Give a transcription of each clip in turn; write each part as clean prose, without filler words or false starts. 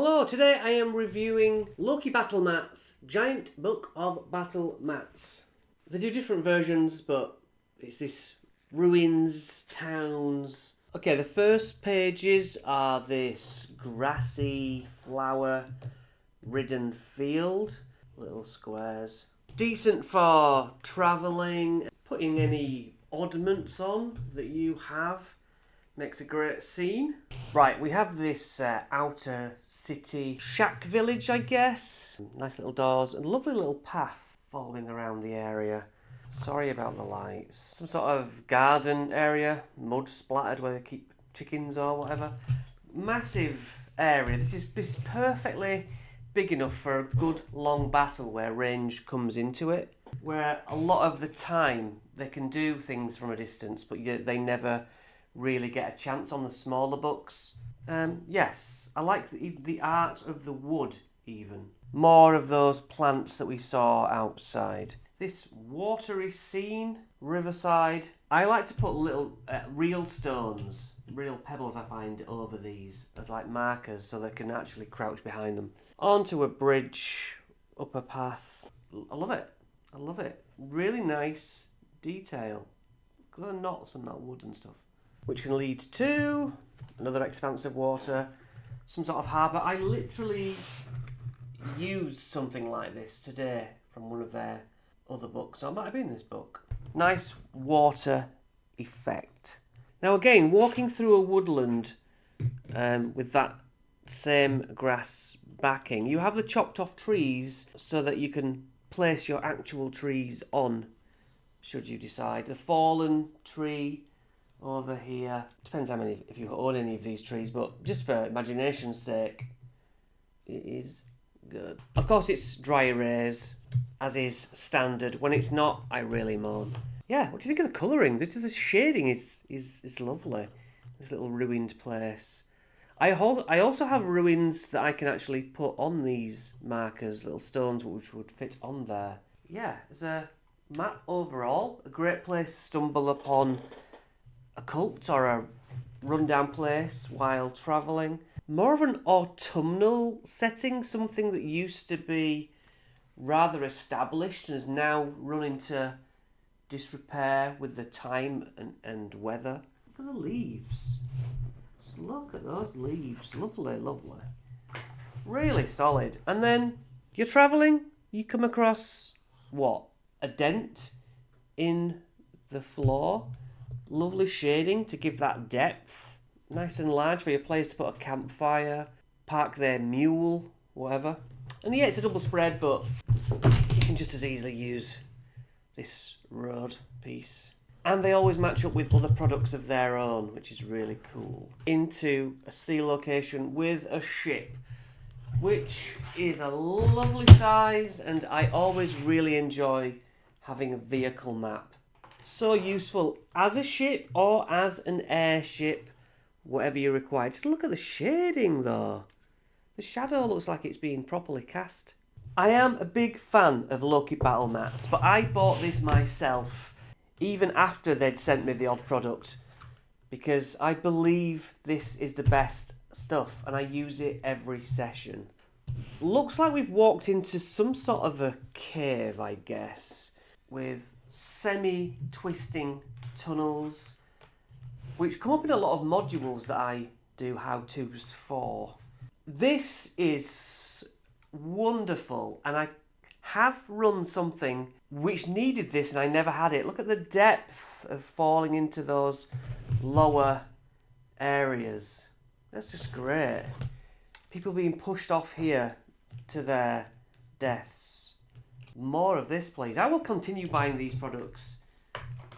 Hello, today I am reviewing Loki Battle Mats, Giant Book of Battle Mats. They do different versions, but it's this ruins, towns. Okay, the first pages are this grassy, flower-ridden field. Little squares. Decent for travelling, putting any oddments on that you have. Makes a great scene. Right, we have this outer city shack village, I guess. Nice little doors and a lovely little path following around the area. Sorry about the lights. Some sort of garden area, mud splattered where they keep chickens or whatever. Massive area. This is perfectly big enough for a good long battle where range comes into it. Where a lot of the time they can do things from a distance, but they never really get a chance on the smaller books. Yes, I like the art of the wood even. More of those plants that we saw outside. This watery scene, riverside. I like to put little real stones, real pebbles I find over these as like markers so they can actually crouch behind them. Onto a bridge, up a path. I love it. I love it. Really nice detail. Look at the knots on that wood and stuff. Which can lead to another expanse of water, some sort of harbour. I literally used something like this today from one of their other books. So it might have been this book. Nice water effect. Now again, walking through a woodland with that same grass backing, you have the chopped off trees so that you can place your actual trees on, should you decide. The fallen tree over here. Depends how many, if you own any of these trees, but just for imagination's sake, it is good. Of course, it's dry erase, as is standard. When it's not, I really moan. Yeah, what do you think of the colouring? The shading is lovely. This little ruined place. I also have ruins that I can actually put on these markers, little stones which would fit on there. Yeah, it's a map overall. A great place to stumble upon a cult or a rundown place while travelling. More of an autumnal setting, something that used to be rather established and is now run into disrepair with the time and weather. Look at the leaves. Just look at those leaves. Lovely, lovely. Really solid. And then you're travelling, you come across what? A dent in the floor. Lovely shading to give that depth. Nice and large for your players to put a campfire, park their mule, whatever. And yeah, it's a double spread, but you can just as easily use this road piece. And they always match up with other products of their own, which is really cool. Into a sea location with a ship, which is a lovely size, and I always really enjoy having a vehicle map. So useful as a ship or as an airship, whatever you require. Just look at the shading though. The shadow looks like it's been properly cast. I am a big fan of Loki Battle Mats, but I bought this myself even after they'd sent me the odd product because I believe this is the best stuff and I use it every session. Looks like we've walked into some sort of a cave, I guess, with semi-twisting tunnels, which come up in a lot of modules that I do how-tos for. This is wonderful, and I have run something which needed this and I never had it. Look at the depth of falling into those lower areas. That's just great. People being pushed off here to their deaths. More of this, please. I will continue buying these products.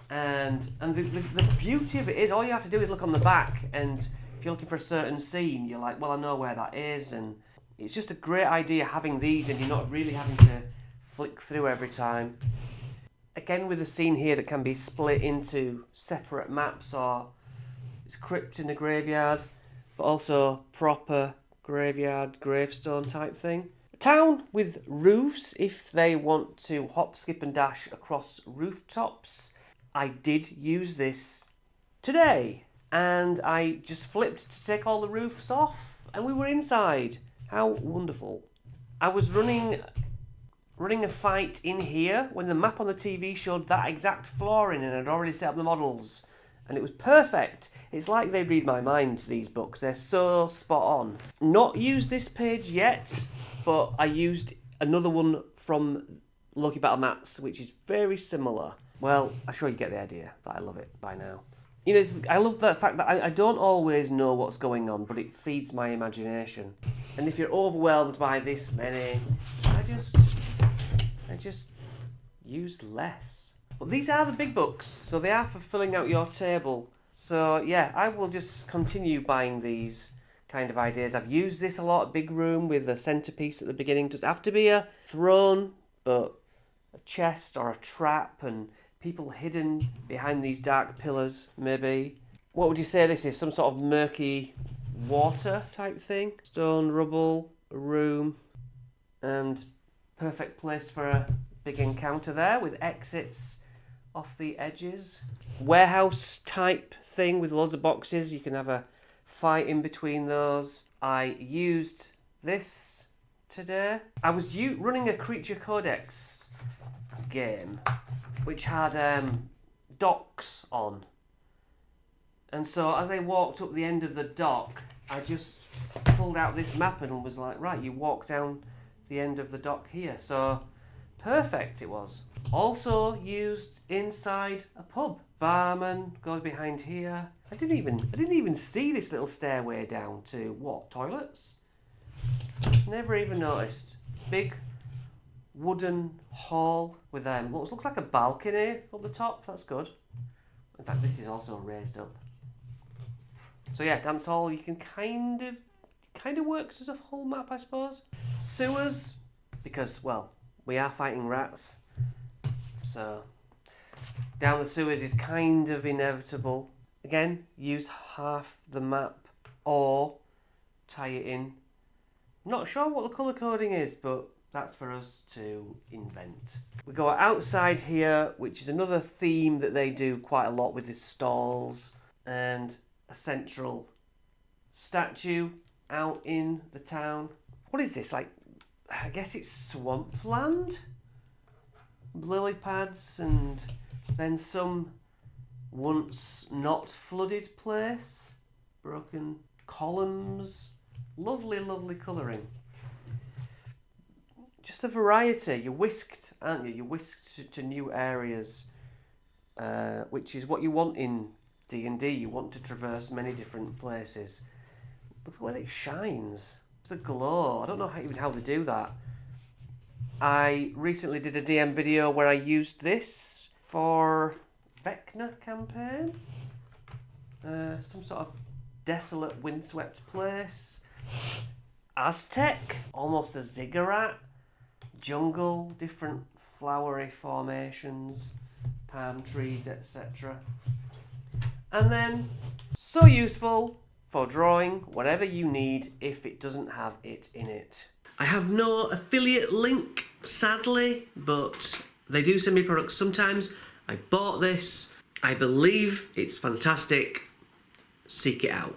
And the beauty of it is all you have to do is look on the back, and if you're looking for a certain scene, you're like, well, I know where that is, and it's just a great idea having these and you're not really having to flick through every time. Again, with a scene here that can be split into separate maps, or it's crypt in a graveyard, but also proper graveyard, gravestone type thing. Town with roofs if they want to hop, skip and dash across rooftops. I did use this today and I just flipped to take all the roofs off and we were inside How wonderful. I was running a fight in here when the map on the TV showed that exact flooring and I'd already set up the models. And it was perfect. It's like they read my mind, these books. They're so spot on. Not used this page yet, but I used another one from Loki Battle Mats, which is very similar. Well, I'm sure you get the idea that I love it by now. You know, I love the fact that I don't always know what's going on, but it feeds my imagination. And if you're overwhelmed by this many, I just use less. But these are the big books, so they are for filling out your table. So yeah, I will just continue buying these kind of ideas. I've used this a lot, big room with a centerpiece at the beginning. Doesn't have to be a throne, but a chest or a trap and people hidden behind these dark pillars, maybe. What would you say this is? Some sort of murky water type thing? Stone, rubble, a room, and perfect place for a big encounter there with exits off the edges. Warehouse type thing with loads of boxes. You can have a fight in between those. I used this today. I was running a Creature Codex game which had docks on. And so as I walked up the end of the dock, I just pulled out this map and was like, right, you walk down the end of the dock here. So perfect it was. Also used inside a pub. Barman goes behind here. I didn't even see this little stairway down to what? Toilets? Never even noticed. Big wooden hall with what looks like a balcony up the top. That's good. In fact, this is also raised up. So yeah, dance hall. You can kind of works as a whole map, I suppose. Sewers, because well, we are fighting rats. So down the sewers is kind of inevitable. Again, use half the map or tie it in. Not sure what the colour coding is, but that's for us to invent. We go outside here, which is another theme that they do quite a lot with the stalls, and a central statue out in the town. What is this? Like, I guess it's swampland? Lily pads and then some once not flooded place. Broken columns. Lovely, lovely colouring. Just a variety. You're whisked, aren't you? You're whisked to new areas, which is what you want in D&D. You want to traverse many different places. Look at the way it shines. The glow. I don't know even how they do that. I recently did a DM video where I used this for Vecna campaign. Some sort of desolate, windswept place. Aztec, almost a ziggurat. Jungle, different flowery formations, palm trees, etc. And then, so useful for drawing whatever you need if it doesn't have it in it. I have no affiliate link, sadly, but they do send me products sometimes. I bought this. I believe it's fantastic. Seek it out.